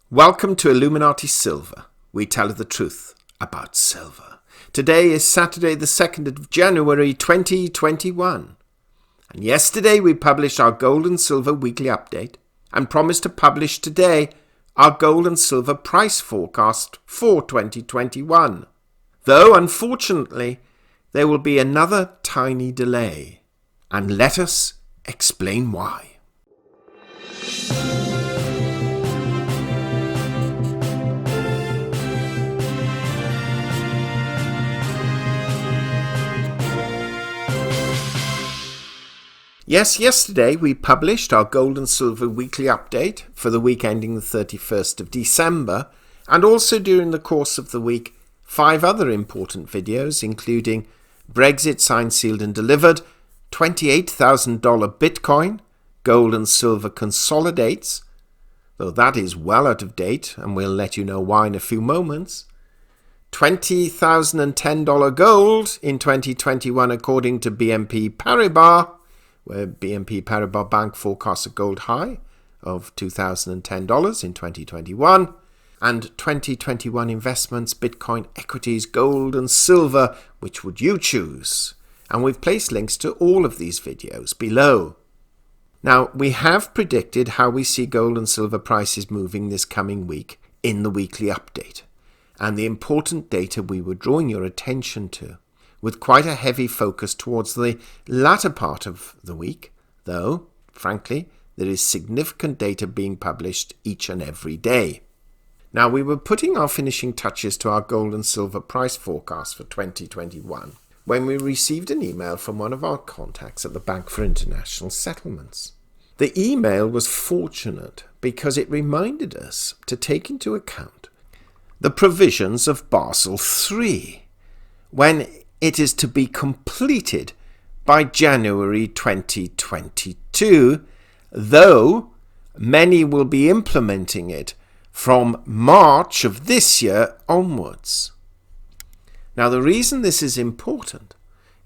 Welcome to Illuminati Silver. We tell you the truth about silver. Today is Saturday the 2nd of January 2021. And yesterday we published our gold and silver weekly update and promised to publish today our gold and silver price forecast for 2021. Though, unfortunately, there will be another tiny delay. And let us explain why. Yes, yesterday we published our gold and silver weekly update for the week ending the 31st of December, and also during the course of the week, 5 other important videos, including Brexit signed, sealed and delivered, $28,000 Bitcoin, gold and silver consolidates, though that is well out of date, and we'll let you know why in a few moments, $20,010 gold in 2021 according to BNP Paribas, where BNP Paribas Bank forecasts a gold high of $2,010 in 2021, and 2021 investments, Bitcoin, equities, gold and silver, which would you choose? And we've placed links to all of these videos below. Now, we have predicted how we see gold and silver prices moving this coming week in the weekly update, and the important data we were drawing your attention to, with quite a heavy focus towards the latter part of the week, though, frankly, there is significant data being published each and every day. Now, we were putting our finishing touches to our gold and silver price forecast for 2021 when we received an email from one of our contacts at the Bank for International Settlements. The email was fortunate because it reminded us to take into account the provisions of Basel III when it is to be completed by January 2022, though many will be implementing it from March of this year onwards. Now, the reason this is important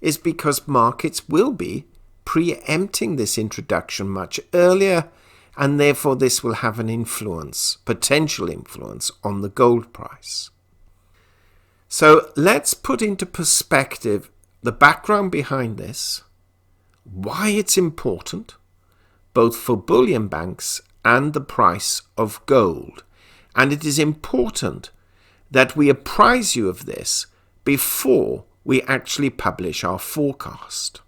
is because markets will be preempting this introduction much earlier, and therefore this will have an influence, potential influence, on the gold price. So let's put into perspective the background behind this, why it's important, both for bullion banks and the price of gold. And it is important that we apprise you of this before we actually publish our forecast.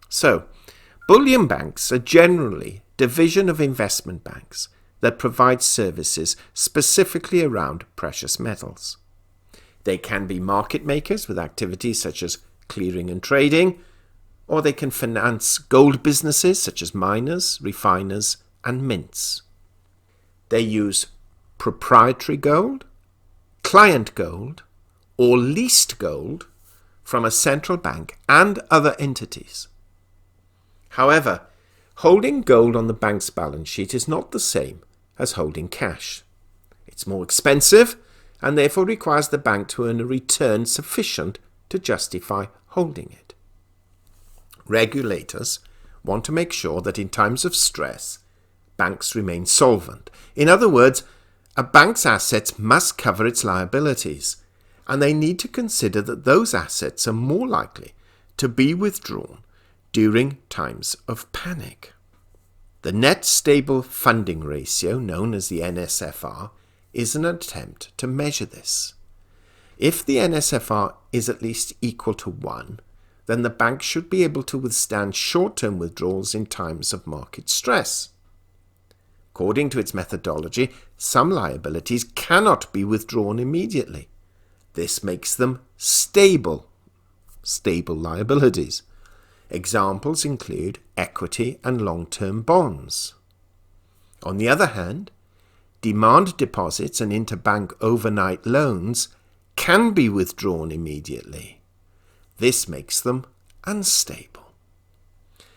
So, bullion banks are generally a division of investment banks that provide services specifically around precious metals. They can be market makers with activities such as clearing and trading, or they can finance gold businesses such as miners, refiners, and mints. They use proprietary gold, client gold, or leased gold from a central bank and other entities. However, holding gold on the bank's balance sheet is not the same as holding cash. It's more expensive and therefore requires the bank to earn a return sufficient to justify holding it. Regulators want to make sure that in times of stress, banks remain solvent. In other words, a bank's assets must cover its liabilities, and they need to consider that those assets are more likely to be withdrawn during times of panic. The net stable funding ratio, known as the NSFR, is an attempt to measure this. If the NSFR is at least equal to 1, then the bank should be able to withstand short-term withdrawals in times of market stress. According to its methodology, some liabilities cannot be withdrawn immediately. This makes them stable liabilities. Examples include equity and long-term bonds. On the other hand, demand deposits and interbank overnight loans can be withdrawn immediately. This makes them unstable.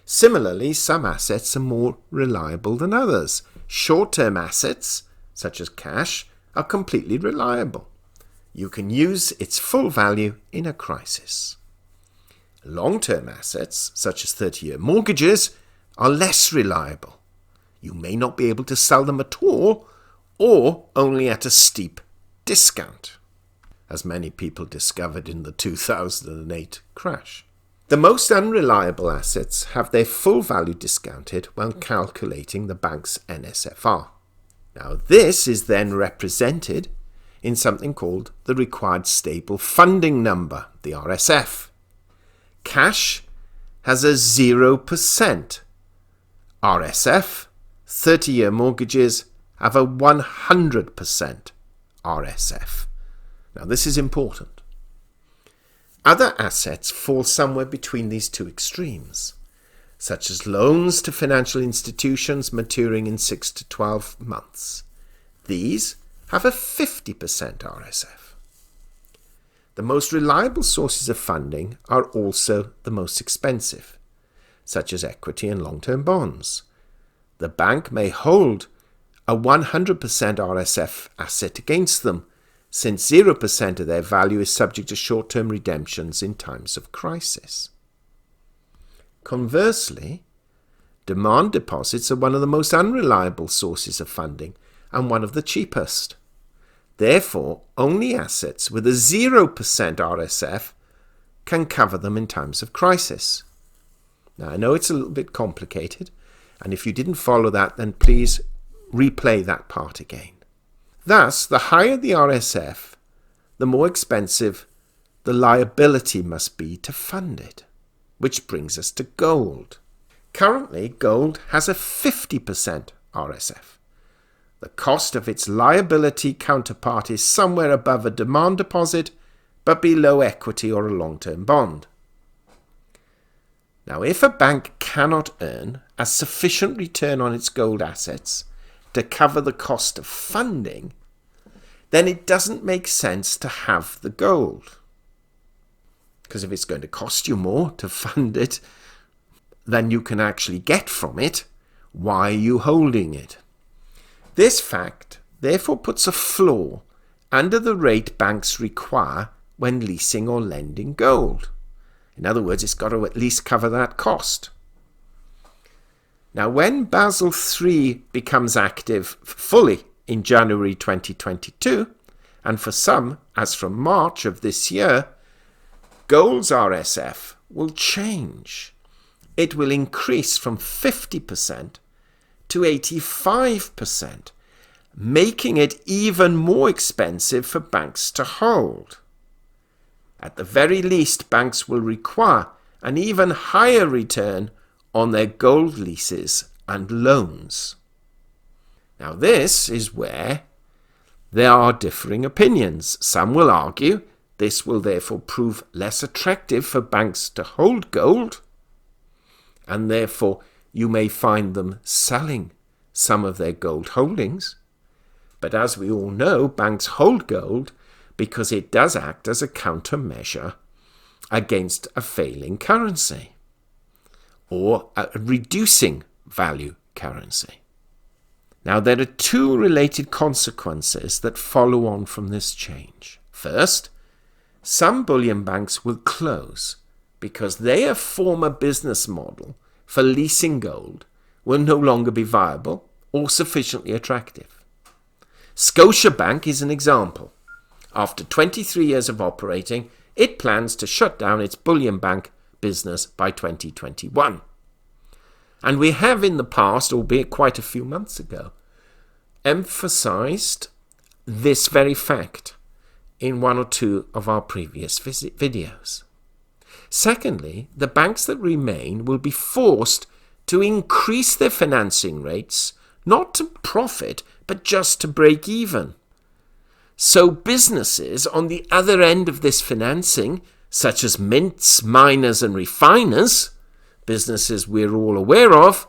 Similarly, some assets are more reliable than others. Short-term assets, such as cash, are completely reliable. You can use its full value in a crisis. Long-term assets, such as 30-year mortgages, are less reliable. You may not be able to sell them at all, or only at a steep discount, as many people discovered in the 2008 crash. The most unreliable assets have their full value discounted when calculating the bank's NSFR. Now, this is then represented in something called the Required Stable Funding Number, the RSF. Cash has a 0% RSF. 30-year mortgages have a 100% RSF. Now, this is important. Other assets fall somewhere between these two extremes, such as loans to financial institutions maturing in 6 to 12 months. These have a 50% RSF. The most reliable sources of funding are also the most expensive, such as equity and long-term bonds. The bank may hold a 100% RSF asset against them, since 0% of their value is subject to short-term redemptions in times of crisis. Conversely, demand deposits are one of the most unreliable sources of funding and one of the cheapest. Therefore, only assets with a 0% RSF can cover them in times of crisis. Now, I know it's a little bit complicated, and if you didn't follow that, then please replay that part again. Thus, the higher the RSF, the more expensive the liability must be to fund it, which brings us to gold. Currently, gold has a 50% RSF. The cost of its liability counterpart is somewhere above a demand deposit, but below equity or a long-term bond. Now, if a bank cannot earn a sufficient return on its gold assets to cover the cost of funding, then it doesn't make sense to have the gold. Because if it's going to cost you more to fund it than you can actually get from it, why are you holding it? This fact therefore puts a floor under the rate banks require when leasing or lending gold. In other words, it's got to at least cover that cost. Now, when Basel III becomes active fully in January 2022, and for some, as from March of this year, gold's RSF will change. It will increase from 50% to 85%, making it even more expensive for banks to hold. At the very least, banks will require an even higher return on their gold leases and loans. Now, this is where there are differing opinions. Some will argue this will therefore prove less attractive for banks to hold gold, and therefore you may find them selling some of their gold holdings. But as we all know, banks hold gold because it does act as a countermeasure against a failing currency or a reducing value currency. Now, there are two related consequences that follow on from this change. First, some bullion banks will close because their former business model for leasing gold will no longer be viable or sufficiently attractive. Scotiabank is an example. After 23 years of operating, it plans to shut down its bullion bank business by 2021. And we have in the past, albeit quite a few months ago, emphasized this very fact in one or two of our previous videos. Secondly, the banks that remain will be forced to increase their financing rates, not to profit, but just to break even. So businesses on the other end of this financing, such as mints, miners and refiners, businesses we're all aware of,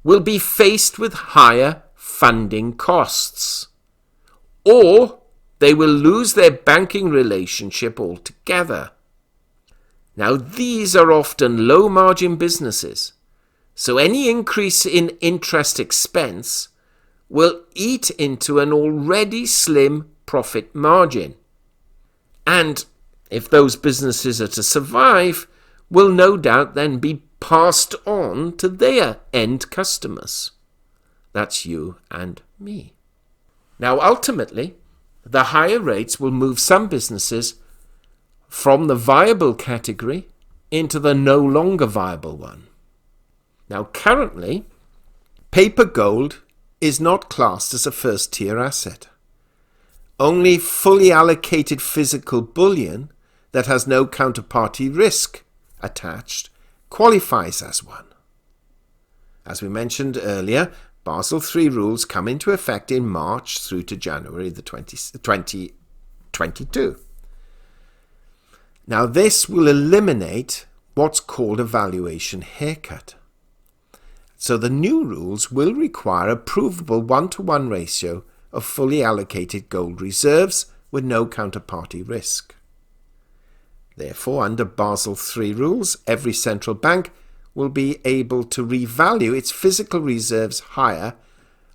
will be faced with higher funding costs. Or they will lose their banking relationship altogether. Now, these are often low-margin businesses, so any increase in interest expense will eat into an already slim profit margin. And if those businesses are to survive, will no doubt then be passed on to their end customers. That's you and me. Now, ultimately, the higher rates will move some businesses from the viable category into the no longer viable one. Now, currently, paper gold is not classed as a first-tier asset. Only fully allocated physical bullion that has no counterparty risk attached qualifies as one. As we mentioned earlier, Basel III rules come into effect in March through to January 2022. Now, this will eliminate what's called a valuation haircut. So the new rules will require a provable 1-to-1 ratio of fully allocated gold reserves with no counterparty risk. Therefore, under Basel III rules, every central bank will be able to revalue its physical reserves higher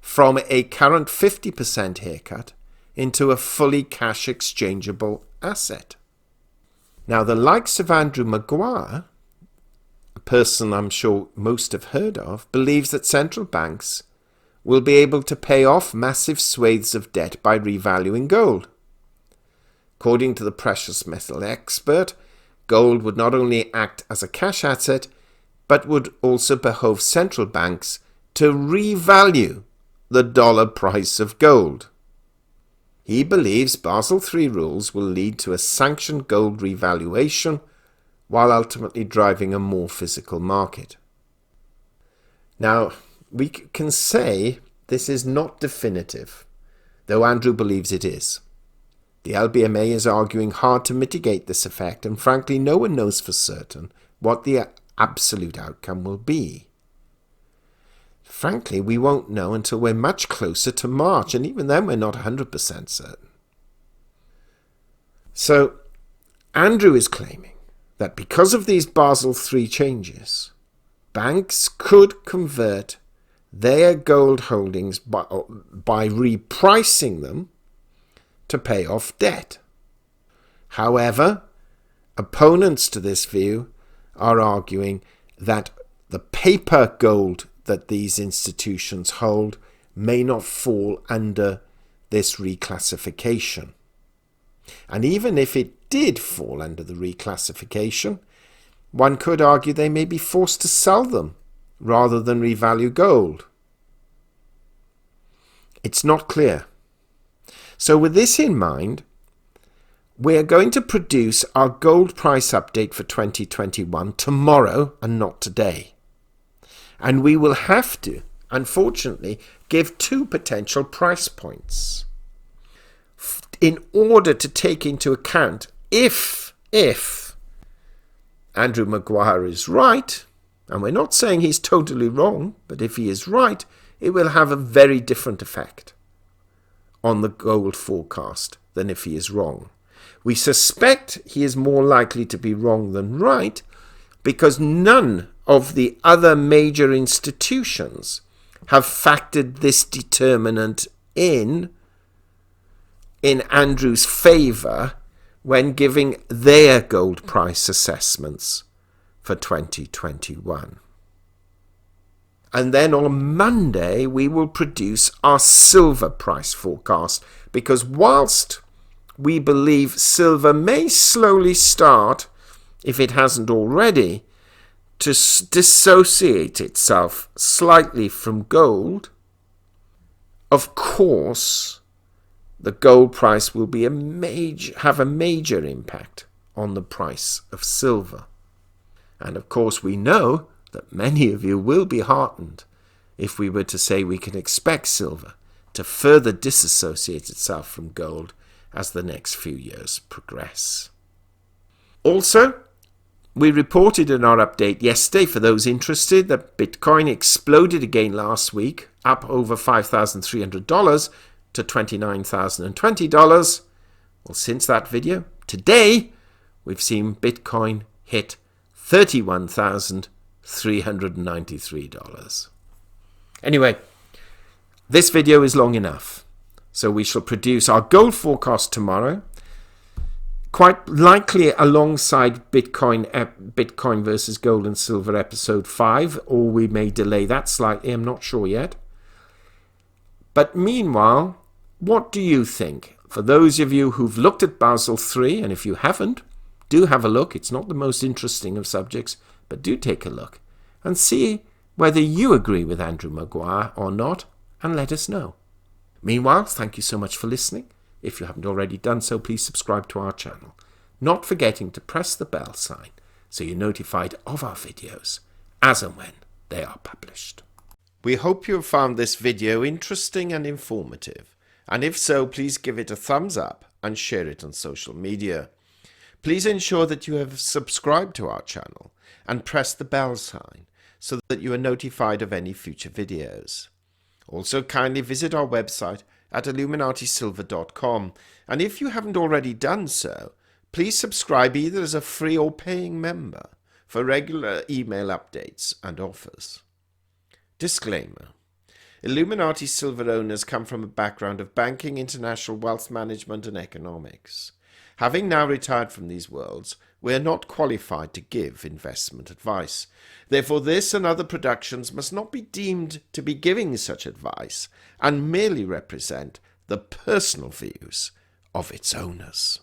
from a current 50% haircut into a fully cash exchangeable asset. Now, the likes of Andrew Maguire, a person I'm sure most have heard of, believes that central banks will be able to pay off massive swathes of debt by revaluing gold. According to the precious metal expert, gold would not only act as a cash asset, but would also behove central banks to revalue the dollar price of gold. He believes Basel III rules will lead to a sanctioned gold revaluation while ultimately driving a more physical market. Now, we can say this is not definitive, though Andrew believes it is. The LBMA is arguing hard to mitigate this effect, and frankly, no one knows for certain what the absolute outcome will be. Frankly, we won't know until we're much closer to March, and even then we're not 100% certain. So, Andrew is claiming that because of these Basel III changes, banks could convert their gold holdings by repricing them to pay off debt. However, opponents to this view are arguing that the paper gold that these institutions hold may not fall under this reclassification. And even if it did fall under the reclassification, one could argue they may be forced to sell them rather than revalue gold. It's not clear. So with this in mind, we're going to produce our gold price update for 2021 tomorrow and not today. And we will have to, unfortunately, give two potential price points in order to take into account if Andrew Maguire is right, and we're not saying he's totally wrong, but if he is right, it will have a very different effect on the gold forecast than if he is wrong. We suspect he is more likely to be wrong than right because none of the other major institutions have factored this determinant in Andrew's favour when giving their gold price assessments for 2021. And then on Monday, we will produce our silver price forecast because whilst we believe silver may slowly start, if it hasn't already, to dissociate itself slightly from gold, of course, the gold price will be have a major impact on the price of silver. And of course, we know that many of you will be heartened if we were to say we can expect silver to further disassociate itself from gold as the next few years progress. Also, we reported in our update yesterday, for those interested, that Bitcoin exploded again last week, up over $5,300 to $29,020. Well, since that video, today, we've seen Bitcoin hit $31,393. Anyway, this video is long enough, so we shall produce our gold forecast tomorrow, quite likely alongside Bitcoin versus gold and silver episode 5, or we may delay that slightly, I'm not sure yet. But meanwhile, What do you think? For those of you who've looked at Basel III, and if you haven't, do have a look. It's not the most interesting of subjects, but do take a look and see whether you agree with Andrew Maguire or not, and let us know. Meanwhile, thank you so much for listening. If you haven't already done so, please subscribe to our channel, not forgetting to press the bell sign so you're notified of our videos as and when they are published. We hope you have found this video interesting and informative, and if so, please give it a thumbs up and share it on social media. Please ensure that you have subscribed to our channel and press the bell sign so that you are notified of any future videos. Also, kindly visit our website at illuminatisilver.com, and if you haven't already done so, please subscribe either as a free or paying member for regular email updates and offers. Disclaimer: Illuminati Silver owners come from a background of banking, international wealth management and economics. Having now retired from these worlds, we are not qualified to give investment advice. Therefore, this and other productions must not be deemed to be giving such advice and merely represent the personal views of its owners.